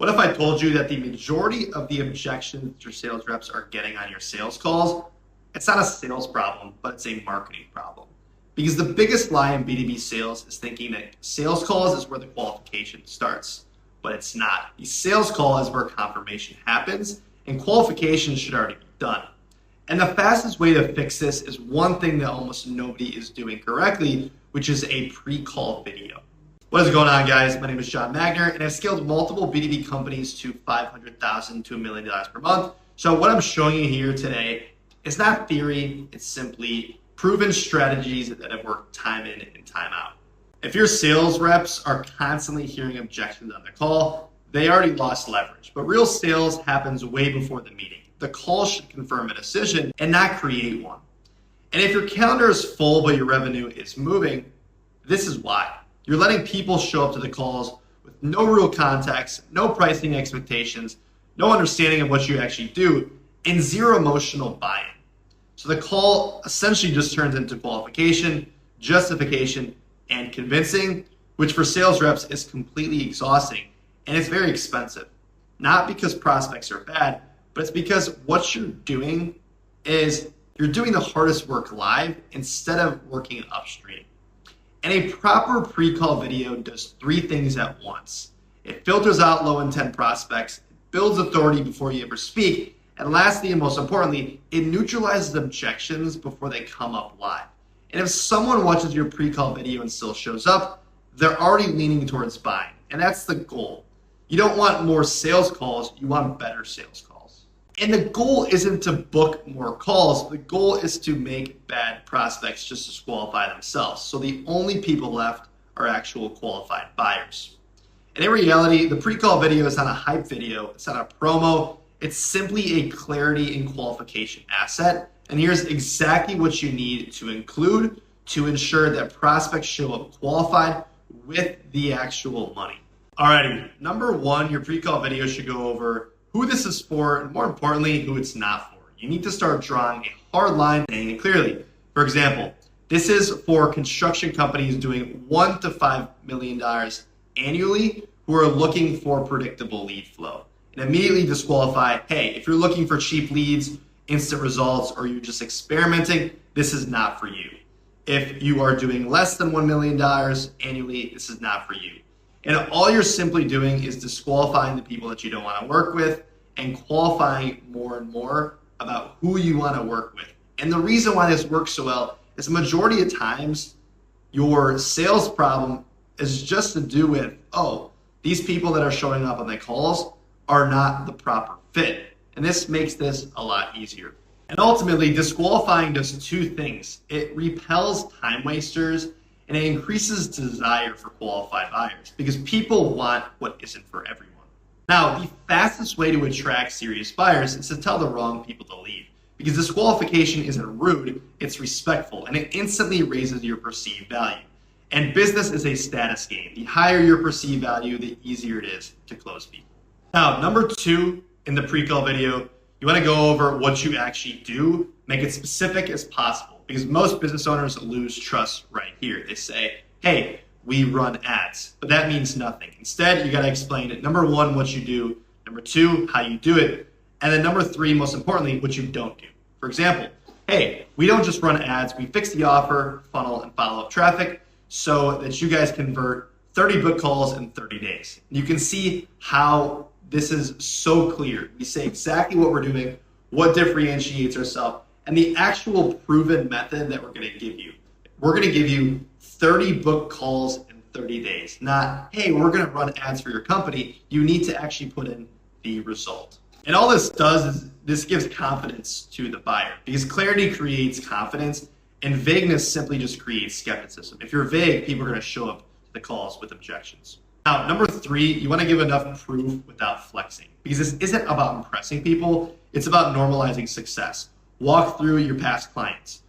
What if I told you that the majority of the objections your sales reps are getting on your sales calls, it's not a sales problem, but it's a marketing problem? Because the biggest lie in B2B sales is thinking that sales calls is where the qualification starts, but it's not. The sales call is where confirmation happens, and qualification should already be done. And the fastest way to fix this is one thing that almost nobody is doing correctly, which is a pre-call video. What is going on, guys? My name is John Magnor, and I've scaled multiple B2B companies to $500,000 to $1 million per month. So what I'm showing you here today is not theory, it's simply proven strategies that have worked time in and time out. If your sales reps are constantly hearing objections on the call, they already lost leverage. But real sales happens way before the meeting. The call should confirm a decision and not create one. And if your calendar is full but your revenue is moving, this is why. You're letting people show up to the calls with no real context, no pricing expectations, no understanding of what you actually do, and zero emotional buy-in. So the call essentially just turns into qualification, justification, and convincing, which for sales reps is completely exhausting, and it's very expensive. Not because prospects are bad, but it's because what you're doing is you're doing the hardest work live instead of working upstream. And a proper pre-call video does three things at once. It filters out low-intent prospects, it builds authority before you ever speak, and lastly, and most importantly, it neutralizes objections before they come up live. And if someone watches your pre-call video and still shows up, they're already leaning towards buying, and that's the goal. You don't want more sales calls, you want better sales calls. And the goal isn't to book more calls. The goal is to make bad prospects just disqualify themselves. So the only people left are actual qualified buyers. And in reality, the pre-call video is not a hype video. It's not a promo. It's simply a clarity and qualification asset. And here's exactly what you need to include to ensure that prospects show up qualified with the actual money. Alrighty, number one, your pre-call video should go over who this is for, and more importantly, who it's not for. You need to start drawing a hard line, saying it clearly. For example, this is for construction companies doing $1 to $5 million annually who are looking for predictable lead flow. And immediately disqualify, hey, if you're looking for cheap leads, instant results, or you're just experimenting, this is not for you. If you are doing less than $1 million annually, this is not for you. And all you're simply doing is disqualifying the people that you don't want to work with and qualifying more and more about who you want to work with. And the reason why this works so well is the majority of times your sales problem is just to do with, oh, these people that are showing up on the calls are not the proper fit. And this makes this a lot easier. And ultimately, disqualifying does two things. It repels time wasters and it increases desire for qualified buyers because people want what isn't for everyone. Now, the fastest way to attract serious buyers is to tell the wrong people to leave because disqualification isn't rude, it's respectful, and it instantly raises your perceived value. And business is a status game. The higher your perceived value, the easier it is to close people. Now, number two in the pre-call video, you want to go over what you actually do, make it specific as possible. Because most business owners lose trust right here. They say, hey, we run ads, but that means nothing. Instead, you got to explain it. Number one, what you do. Number two, how you do it. And then number three, most importantly, what you don't do. For example, hey, we don't just run ads. We fix the offer, funnel, and follow-up traffic so that you guys convert 30 book calls in 30 days. You can see how this is so clear. We say exactly what we're doing, what differentiates ourselves, and the actual proven method that we're going to give you. We're going to give you 30 book calls in 30 days, not, hey, we're going to run ads for your company. You need to actually put in the result. And all this does is this gives confidence to the buyer because clarity creates confidence and vagueness simply just creates skepticism. If you're vague, people are going to show up to the calls with objections. Now, number three, you want to give enough proof without flexing because this isn't about impressing people. It's about normalizing success. Walk through your past clients,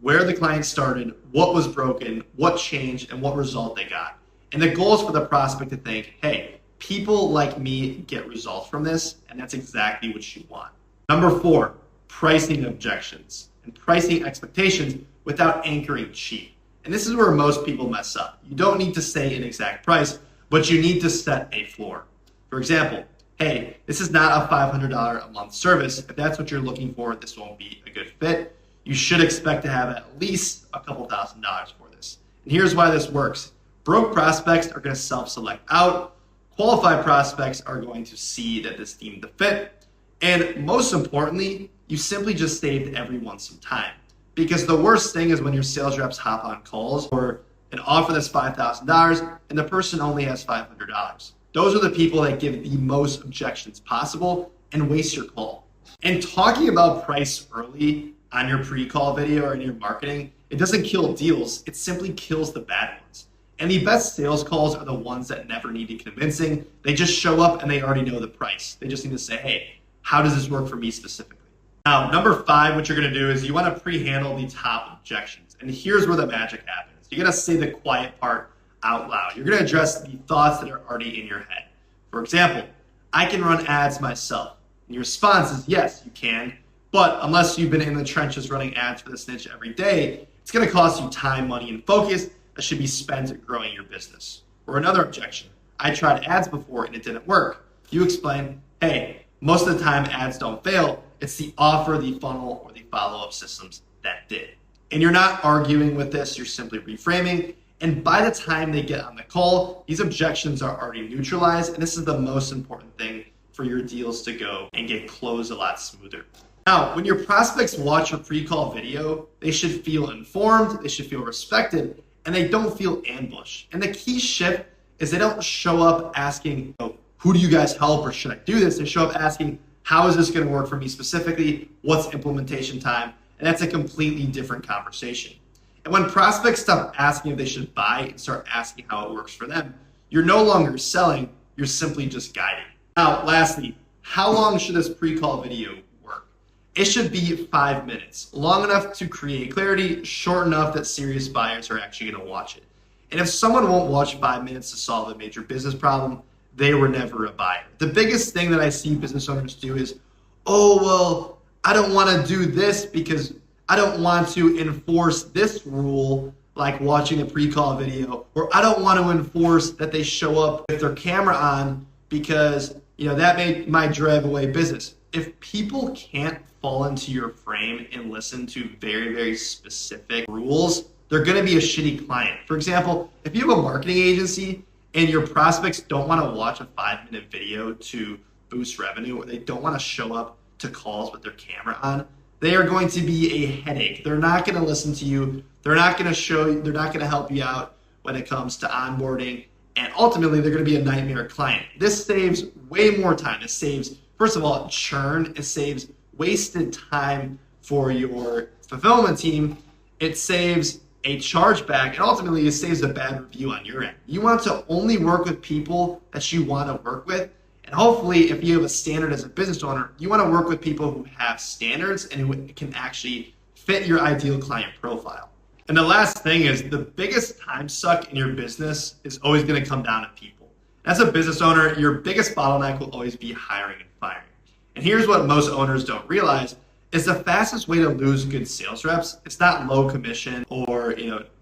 where the client started, what was broken, what changed, and what result they got. And the goal is for the prospect to think, hey, people like me get results from this, and that's exactly what you want. Number four, pricing objections and pricing expectations without anchoring cheap. And this is where most people mess up. You don't need to say an exact price, but you need to set a floor. For example, hey, this is not a $500 a month service. If that's what you're looking for, this won't be a good fit. You should expect to have at least a couple $1,000s for this. And here's why this works. Broke prospects are going to self-select out. Qualified prospects are going to see that this deemed the fit. And most importantly, you simply just saved everyone some time. Because the worst thing is when your sales reps hop on calls for an offer that's $5,000 and the person only has $500. Those are the people that give the most objections possible and waste your call. And talking about price early on your pre-call video or in your marketing, it doesn't kill deals, it simply kills the bad ones. And the best sales calls are the ones that never need convincing. They just show up and they already know the price. They just need to say, hey, how does this work for me specifically? Now, number 5, what you're gonna do is you wanna pre-handle the top objections. And here's where the magic happens. You're gonna say the quiet part out loud. You're gonna address the thoughts that are already in your head. For example, I can run ads myself. And your response is, yes, you can. But unless you've been in the trenches running ads for this niche every day, it's gonna cost you time, money, and focus that should be spent growing your business. Or another objection, I tried ads before and it didn't work. You explain, hey, most of the time ads don't fail. It's the offer, the funnel, or the follow-up systems that did. And you're not arguing with this, you're simply reframing. And by the time they get on the call, these objections are already neutralized. And this is the most important thing for your deals to go and get closed a lot smoother. Now, when your prospects watch a pre-call video, they should feel informed, they should feel respected, and they don't feel ambushed. And the key shift is they don't show up asking, oh, who do you guys help or should I do this? They show up asking, how is this gonna work for me specifically? What's implementation time? And that's a completely different conversation. And when prospects stop asking if they should buy and start asking how it works for them, you're no longer selling, you're simply just guiding. Now, lastly, how long should this pre-call video work? It should be 5 minutes, long enough to create clarity, short enough that serious buyers are actually gonna watch it. And if someone won't watch 5 minutes to solve a major business problem, they were never a buyer. The biggest thing that I see business owners do is, oh, well, I don't wanna do this because I don't want to enforce this rule, like watching a pre-call video, or I don't want to enforce that they show up with their camera on because that might drive away business. If people can't fall into your frame and listen to very, very specific rules, they're going to be a shitty client. For example, if you have a marketing agency and your prospects don't want to watch a 5-minute video to boost revenue, or they don't want to show up to calls with their camera on, they are going to be a headache. They're not going to listen to you. They're not going to show you. They're not going to help you out when it comes to onboarding. And ultimately, they're going to be a nightmare client. This saves way more time. It saves, first of all, churn. It saves wasted time for your fulfillment team. It saves a chargeback. And ultimately, it saves a bad review on your end. You want to only work with people that you want to work with. And hopefully, if you have a standard as a business owner, you want to work with people who have standards and who can actually fit your ideal client profile. And the last thing is the biggest time suck in your business is always going to come down to people. As a business owner, your biggest bottleneck will always be hiring and firing. And here's what most owners don't realize is the fastest way to lose good sales reps, it's not low commission or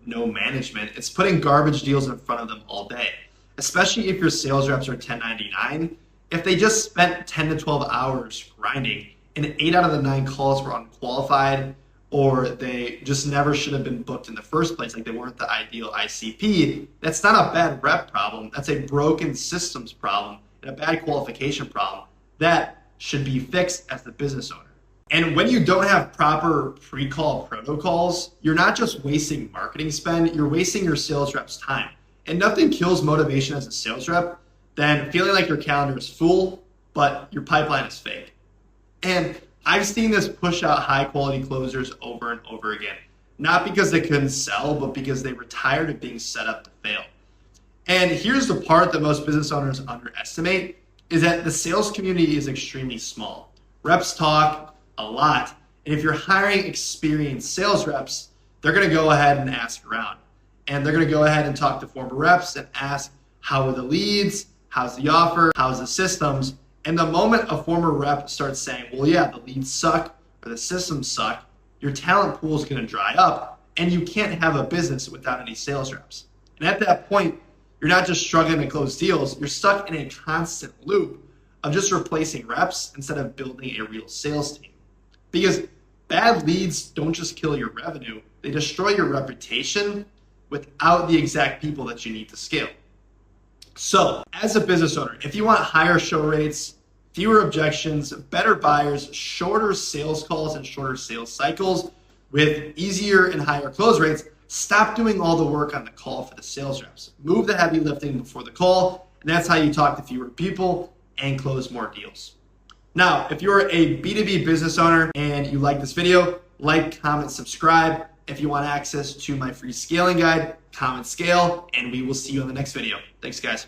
no management. It's putting garbage deals in front of them all day, especially if your sales reps are 1099. If they just spent 10 to 12 hours grinding and 8 out of the 9 calls were unqualified, or they just never should have been booked in the first place, like they weren't the ideal ICP, that's not a bad rep problem. That's a broken systems problem and a bad qualification problem that should be fixed as the business owner. And when you don't have proper pre-call protocols, you're not just wasting marketing spend, you're wasting your sales rep's time. And nothing kills motivation as a sales rep than feeling like your calendar is full, but your pipeline is fake. And I've seen this push out high quality closers over and over again, not because they couldn't sell, but because they were tired of being set up to fail. And here's the part that most business owners underestimate is that the sales community is extremely small. Reps talk a lot. And if you're hiring experienced sales reps, they're gonna go ahead and ask around. And they're gonna go ahead and talk to former reps and ask, how are the leads? How's the offer? How's the systems? And the moment a former rep starts saying, well, yeah, the leads suck or the systems suck, your talent pool is going to dry up and you can't have a business without any sales reps. And at that point, you're not just struggling to close deals, you're stuck in a constant loop of just replacing reps instead of building a real sales team. Because bad leads don't just kill your revenue, they destroy your reputation without the exact people that you need to scale. So, as a business owner, if you want higher show rates, fewer objections, better buyers, shorter sales calls and shorter sales cycles with easier and higher close rates, stop doing all the work on the call for the sales reps. Move the heavy lifting before the call, and that's how you talk to fewer people and close more deals. Now, if you're a B2B business owner and you like this video, like, comment, subscribe. If you want access to my free scaling guide, comment scale, and we will see you in the next video. Thanks, guys.